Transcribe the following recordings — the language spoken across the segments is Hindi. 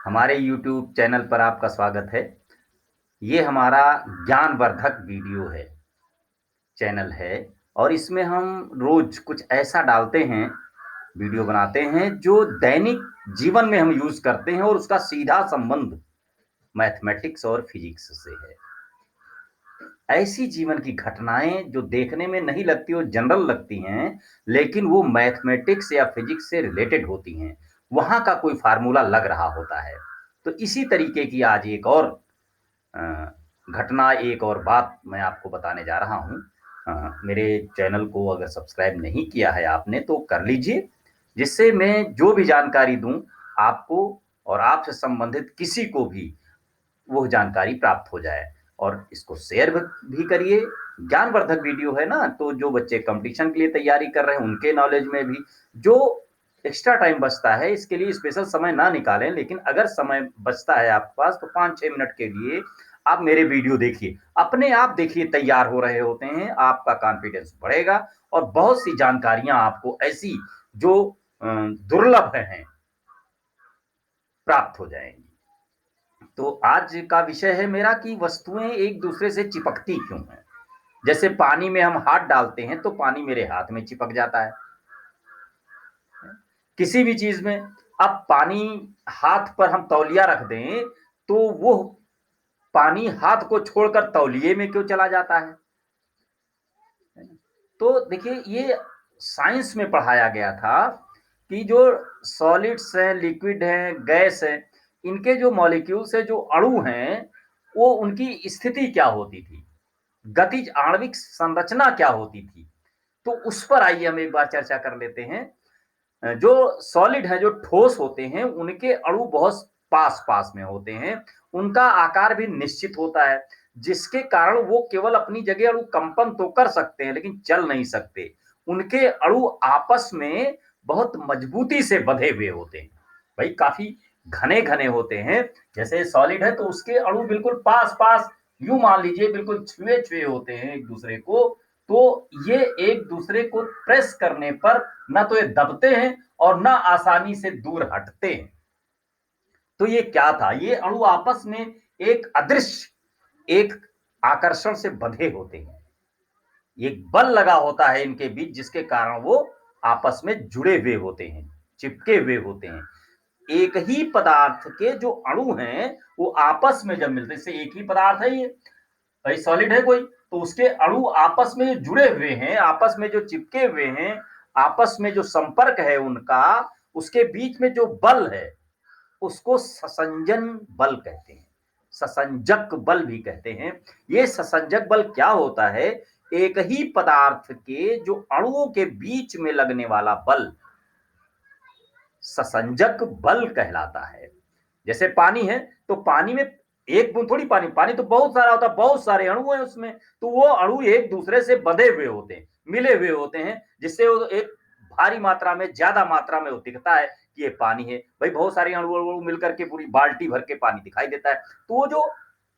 हमारे YouTube चैनल पर आपका स्वागत है। ये हमारा ज्ञानवर्धक वीडियो है, चैनल है और इसमें हम रोज कुछ ऐसा डालते हैं, वीडियो बनाते हैं जो दैनिक जीवन में हम यूज करते हैं और उसका सीधा संबंध मैथमेटिक्स और फिजिक्स से है। ऐसी जीवन की घटनाएं जो देखने में नहीं लगती और जनरल लगती हैं, लेकिन वो मैथमेटिक्स या फिजिक्स से रिलेटेड होती हैं। वहां का कोई फार्मूला लग रहा होता है। तो इसी तरीके की आज एक और अ, घटना, एक और बात मैं आपको बताने जा रहा हूँ। मेरे चैनल को अगर सब्सक्राइब नहीं किया है आपने तो कर लीजिए, जिससे मैं जो भी जानकारी दूँ आपको और आपसे संबंधित किसी को भी वो जानकारी प्राप्त हो जाए। और इसको शेयर भी करिए। ज्ञानवर्धक वीडियो है ना, तो जो बच्चे कंपटीशन के लिए तैयारी कर रहे हैं उनके नॉलेज में भी जो एक्स्ट्रा टाइम बचता है, इसके लिए स्पेशल समय ना निकालें, लेकिन अगर समय बचता है आपके पास तो 5-6 मिनट के लिए आप मेरे वीडियो देखिए। अपने आप देखिए तैयार हो रहे होते हैं, आपका कॉन्फिडेंस बढ़ेगा और बहुत सी जानकारियां आपको ऐसी जो दुर्लभ हैं प्राप्त हो जाएंगी। तो आज का विषय है मेरा कि वस्तुएं एक दूसरे से चिपकती क्यों हैं। जैसे पानी में हम हाथ डालते हैं तो पानी मेरे हाथ में चिपक जाता है, किसी भी चीज में। अब पानी, हाथ पर हम तौलिया रख दें तो वो पानी हाथ को छोड़कर तौलिए में क्यों चला जाता है। तो देखिए, ये साइंस में पढ़ाया गया था कि जो सॉलिड्स हैं, लिक्विड हैं, गैस हैं, इनके जो मॉलिक्यूल्स है, जो अणु हैं, वो उनकी स्थिति क्या होती थी, गतिज आणविक संरचना क्या होती थी। तो उस पर आइए हम एक बार चर्चा कर लेते हैं। जो सॉलिड है, जो ठोस होते हैं, उनके अणु बहुत पास पास में होते हैं, उनका आकार भी निश्चित होता है, जिसके कारण वो केवल अपनी जगह अणु कंपन तो कर सकते हैं लेकिन चल नहीं सकते। उनके अणु आपस में बहुत मजबूती से बंधे हुए होते हैं, भाई काफी घने घने होते हैं। जैसे सॉलिड है तो उसके अणु बिल्कुल पास पास, यूं मान लीजिए बिल्कुल छुए छुए होते हैं एक दूसरे को। तो ये एक दूसरे को प्रेस करने पर ना तो ये दबते हैं और ना आसानी से दूर हटते हैं। तो ये क्या था, ये अणु आपस में एक अदृश्य, एक आकर्षण से बंधे होते हैं। एक बल लगा होता है इनके बीच, जिसके कारण वो आपस में जुड़े हुए होते हैं, चिपके हुए होते हैं। एक ही पदार्थ के जो अणु हैं वो आपस में जब मिलते, जैसे एक ही पदार्थ है ये, भाई सॉलिड है कोई, तो उसके अणु आपस में जुड़े हुए हैं, आपस में जो चिपके हुए हैं, आपस में जो संपर्क है उनका, उसके बीच में जो बल है उसको ससंजन बल कहते हैं, ससंजक बल भी कहते हैं। ये ससंजक बल क्या होता है, एक ही पदार्थ के जो अणुओं के बीच में लगने वाला बल ससंजक बल कहलाता है। जैसे पानी है तो पानी में एक बूंद थोड़ी पानी, पानी तो बहुत सारा होता है, बहुत सारे अणु हैं उसमें, तो वो अणु एक दूसरे से बंधे हुए होते हैं, मिले हुए होते हैं, जिससे वो एक भारी मात्रा में, ज्यादा मात्रा में वो दिखता है कि ये पानी है। भाई बहुत सारे अणु मिलकर के पूरी बाल्टी भर के पानी दिखाई देता है। तो वो जो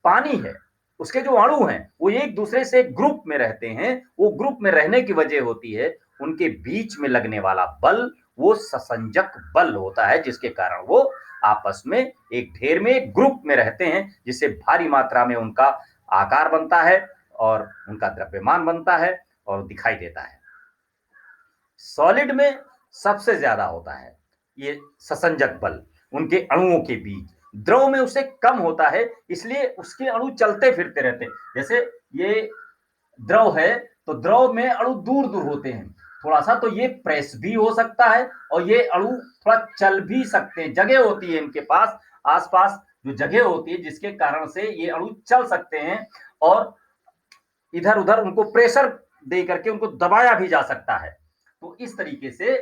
पानी है, उसके जो अणु हैं वो एक दूसरे से ग्रुप में रहते हैं। वो ग्रुप में रहने की वजह होती है उनके बीच में लगने वाला बल, वो ससंजक बल होता है, जिसके कारण वो आपस में एक ढेर में, एक ग्रुप में रहते हैं, जिससे भारी मात्रा में उनका आकार बनता है और उनका द्रव्यमान बनता है और दिखाई देता है। सॉलिड में सबसे ज्यादा होता है ये ससंजक बल उनके अणुओं के बीच। द्रव में उसे कम होता है, इसलिए उसके अणु चलते फिरते रहते हैं। जैसे ये द्रव है तो द्रव में अणु दूर दूर होते हैं थोड़ा सा, तो ये प्रेस भी हो सकता है और ये अणु थोड़ा चल भी सकते हैं, जगह होती है इनके पास, आसपास जो जगह होती है जिसके कारण से ये अणु चल सकते हैं और इधर उधर उनको प्रेशर दे करके उनको दबाया भी जा सकता है। तो इस तरीके से,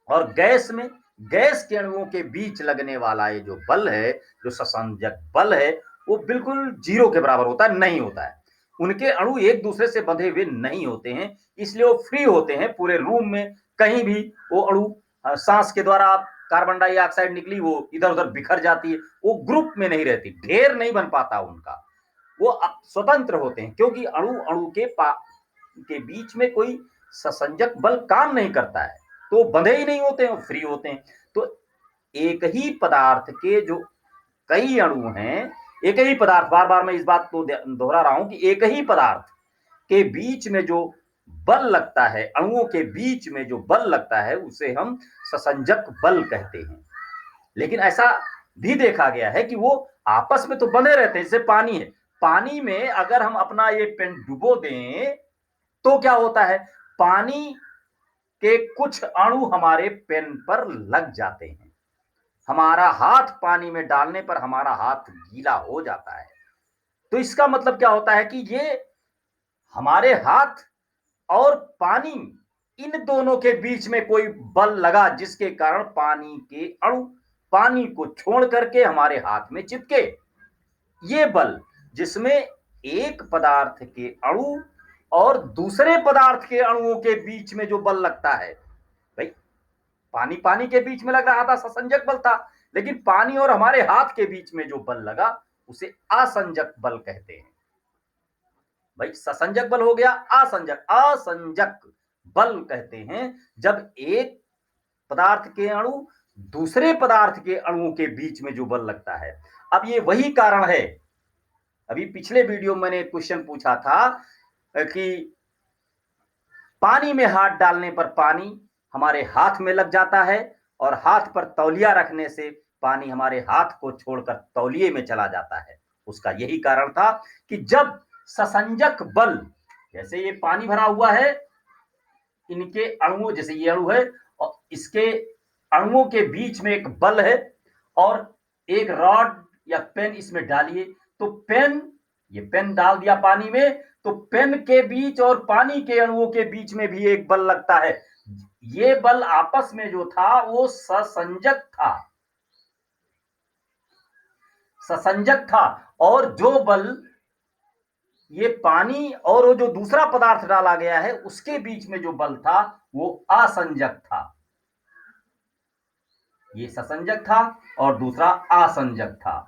और गैस में, गैस के अणुओं के बीच लगने वाला ये जो बल है, जो ससंजक बल है, वो बिल्कुल जीरो के बराबर होता है, नहीं होता है। उनके अणु एक दूसरे से बंधे हुए नहीं होते हैं, इसलिए वो फ्री होते हैं पूरे रूम में। कहीं भी वो अणु, सांस के द्वारा कार्बन डाइऑक्साइड निकली वो इधर उधर बिखर जाती है, वो ग्रुप में नहीं रहती, ढेर नहीं बन पाता उनका। वो स्वतंत्र होते हैं क्योंकि अणु अणु के बीच में कोई ससंजक बल काम नहीं करता है, तो बंधे ही नहीं होते हैं, फ्री होते हैं। तो एक ही पदार्थ के जो कई अणु हैं, एक ही पदार्थ, बार बार मैं इस बात को दोहरा रहा हूं कि एक ही पदार्थ के बीच में जो बल लगता है, अणुओं के बीच में जो बल लगता है, उसे हम ससंजक बल कहते हैं। लेकिन ऐसा भी देखा गया है कि वो आपस में तो बंधे रहते हैं, जैसे पानी है, पानी में अगर हम अपना ये पेन डुबो दें तो क्या होता है, पानी के कुछ अणु हमारे पेन पर लग जाते हैं, हमारा हाथ पानी में डालने पर हमारा हाथ गीला हो जाता है। तो इसका मतलब क्या होता है कि ये हमारे हाथ और पानी, इन दोनों के बीच में कोई बल लगा जिसके कारण पानी के अणु पानी को छोड़ करके हमारे हाथ में चिपके। ये बल जिसमें एक पदार्थ के अणु और दूसरे पदार्थ के अणुओं के बीच में जो बल लगता है, भाई पानी पानी के बीच में लग रहा था, ससंजक बल था, लेकिन पानी और हमारे हाथ के बीच में जो बल लगा उसे असंजक बल कहते हैं। भाई ससंजक बल हो गया, असंजक असंजक बल कहते हैं जब एक पदार्थ के अणु दूसरे पदार्थ के अणुओं के बीच में जो बल लगता है। अब ये वही कारण है, अभी पिछले वीडियो में मैंने एक क्वेश्चन पूछा था कि पानी में हाथ डालने पर पानी हमारे हाथ में लग जाता है और हाथ पर तौलिया रखने से पानी हमारे हाथ को छोड़कर तौलिए में चला जाता है। उसका यही कारण था कि जब ससंजक बल, जैसे ये पानी भरा हुआ है, इनके अणुओं, जैसे ये अणु है और इसके अणुओं के बीच में एक बल है और एक रॉड या पेन इसमें डालिए तो पेन, ये पेन डाल दिया पानी में तो पेन के बीच और पानी के अणुओं के बीच में भी एक बल लगता है। ये बल आपस में जो था वो ससंजक था, ससंजक था, और जो बल ये पानी और वो जो दूसरा पदार्थ डाला गया है उसके बीच में जो बल था वो असंजक था। ये ससंजक था और दूसरा असंजक था।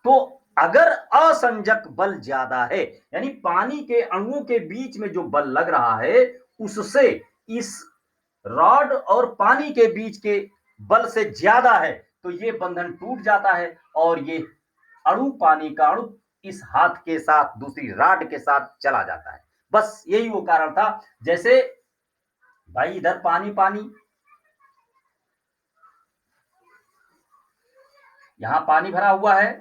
तो अगर असंजक बल ज्यादा है, यानी पानी के अणुओं के बीच में जो बल लग रहा है उससे इस रॉड और पानी के बीच के बल से ज्यादा है, तो ये बंधन टूट जाता है और ये अणु, पानी का अणु इस हाथ के साथ दूसरी रॉड के साथ चला जाता है। बस यही वो कारण था। जैसे भाई इधर पानी पानी, यहां पानी भरा हुआ है,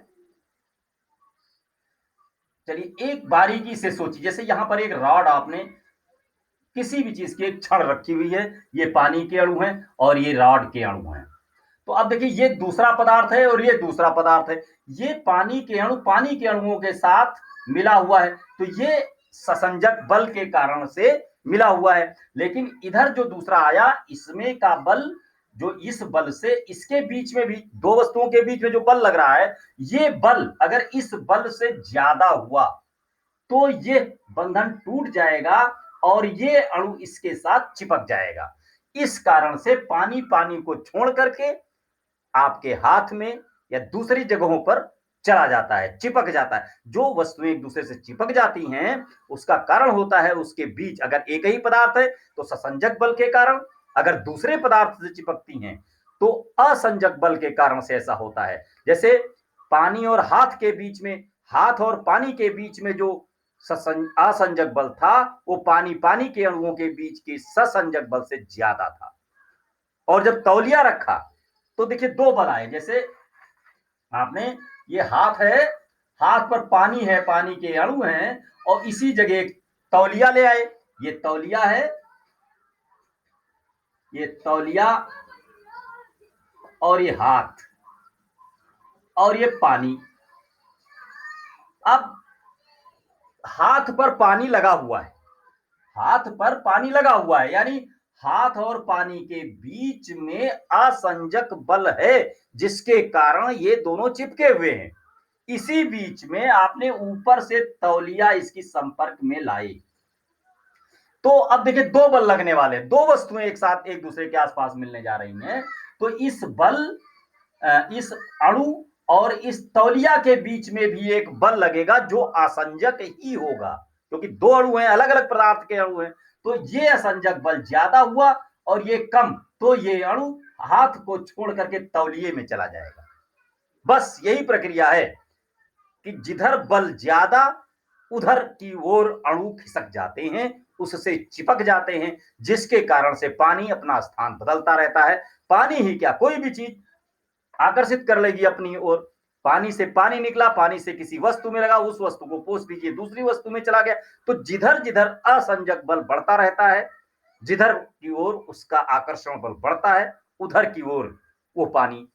चलिए एक बारीकी से सोचिए, जैसे यहां पर एक रॉड आपने किसी भी चीज की एक छड़ रखी हुई है, ये पानी के अणु हैं और ये रॉड के अणु हैं। तो अब देखिए ये दूसरा पदार्थ है और ये दूसरा पदार्थ है, ये पानी के अणु पानी के अणुओं के साथ मिला हुआ है, तो ये ससंजक बल के कारण से मिला हुआ है। लेकिन इधर जो दूसरा आया इसमें का बल, जो इस बल से इसके बीच में भी दो वस्तुओं के बीच में जो बल लग रहा है, ये बल अगर इस बल से ज्यादा हुआ तो ये बंधन टूट जाएगा और ये अणु इसके साथ चिपक जाएगा। इस कारण से पानी पानी को छोड़ करके आपके हाथ में या दूसरी जगहों पर चला जाता है, चिपक जाता है। जो वस्तुएं एक दूसरे से चिपक जाती हैं उसका कारण होता है उसके बीच, अगर एक ही पदार्थ है तो ससंजक बल के कारण, अगर दूसरे पदार्थ से चिपकती हैं तो असंजक बल के कारण से ऐसा होता है। जैसे पानी और हाथ के बीच में, हाथ और पानी के बीच में जो असंजक बल था वो पानी पानी के अणुओं के बीच के ससंजक बल से ज्यादा था। और जब तौलिया रखा तो देखिए दो बल आए, जैसे आपने ये हाथ है, हाथ पर पानी है, पानी के अणु हैं और इसी जगह एक तौलिया ले आए, ये तौलिया है, ये तौलिया और ये हाथ और ये पानी। अब हाथ पर पानी लगा हुआ है, हाथ पर पानी लगा हुआ है, यानी हाथ और पानी के बीच में असंजक बल है जिसके कारण ये दोनों चिपके हुए हैं। इसी बीच में आपने ऊपर से तौलिया इसकी संपर्क में लाई, तो अब देखिए दो बल लगने वाले, दो वस्तुएं एक साथ एक दूसरे के आसपास मिलने जा रही हैं, तो इस बल, इस अणु और इस तौलिया के बीच में भी एक बल लगेगा जो असंजक ही होगा, क्योंकि दो अणु हैं, अलग अलग पदार्थ के अणु हैं, तो ये असंजक बल ज्यादा हुआ और ये कम, तो ये अणु हाथ को छोड़ करके तौलिए में चला जाएगा। बस यही प्रक्रिया है कि जिधर बल ज्यादा उधर की ओर अणु खिसक जाते हैं, उससे चिपक जाते हैं, जिसके कारण से पानी अपना स्थान बदलता रहता है। पानी ही क्या, कोई भी चीज आकर्षित कर लेगी अपनी ओर। पानी से पानी निकला, पानी से किसी वस्तु में लगा, उस वस्तु को पोंछ दीजिए दूसरी वस्तु में चला गया। तो जिधर जिधर असंजक बल बढ़ता रहता है, जिधर की ओर उसका आकर्षण बल बढ़ता है, उधर की ओर वो पानी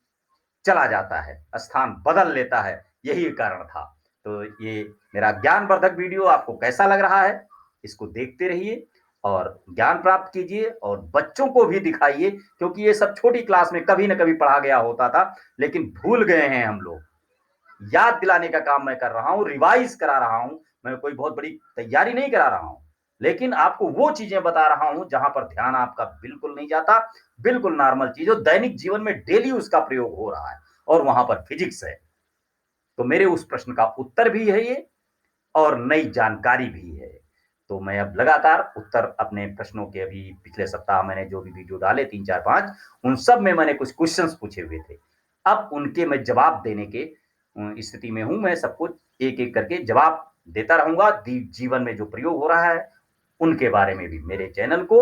चला जाता है, स्थान बदल लेता है। यही कारण था। तो ये मेरा ज्ञानवर्धक वीडियो आपको कैसा लग रहा है, इसको देखते रहिए और ज्ञान प्राप्त कीजिए और बच्चों को भी दिखाइए, क्योंकि ये सब छोटी क्लास में कभी ना कभी पढ़ा गया होता था, लेकिन भूल गए हैं हम लोग। याद दिलाने का काम मैं कर रहा हूं, रिवाइज करा रहा हूं। मैं कोई बहुत बड़ी तैयारी नहीं करा रहा हूं, लेकिन आपको वो चीजें बता रहा हूं जहां पर ध्यान आपका बिल्कुल नहीं जाता। बिल्कुल नॉर्मल चीज, दैनिक जीवन में डेली उसका प्रयोग हो रहा है और वहां पर फिजिक्स है। तो मेरे उस प्रश्न का उत्तर भी है ये, और नई जानकारी भी है। तो मैं अब लगातार उत्तर अपने प्रश्नों के, अभी पिछले सप्ताह मैंने जो भी वीडियो डाले 3 4 5, उन सब में मैंने कुछ क्वेश्चंस पूछे हुए थे। अब उनके मैं जवाब देने के स्थिति में हूं। मैं सबको एक एक करके जवाब देता रहूंगा। जीवन में जो प्रयोग हो रहा है उनके बारे में भी। मेरे चैनल को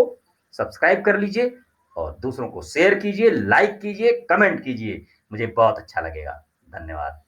सब्सक्राइब कर लीजिए और दूसरों को शेयर कीजिए, लाइक कीजिए, कमेंट कीजिए, मुझे बहुत अच्छा लगेगा। धन्यवाद।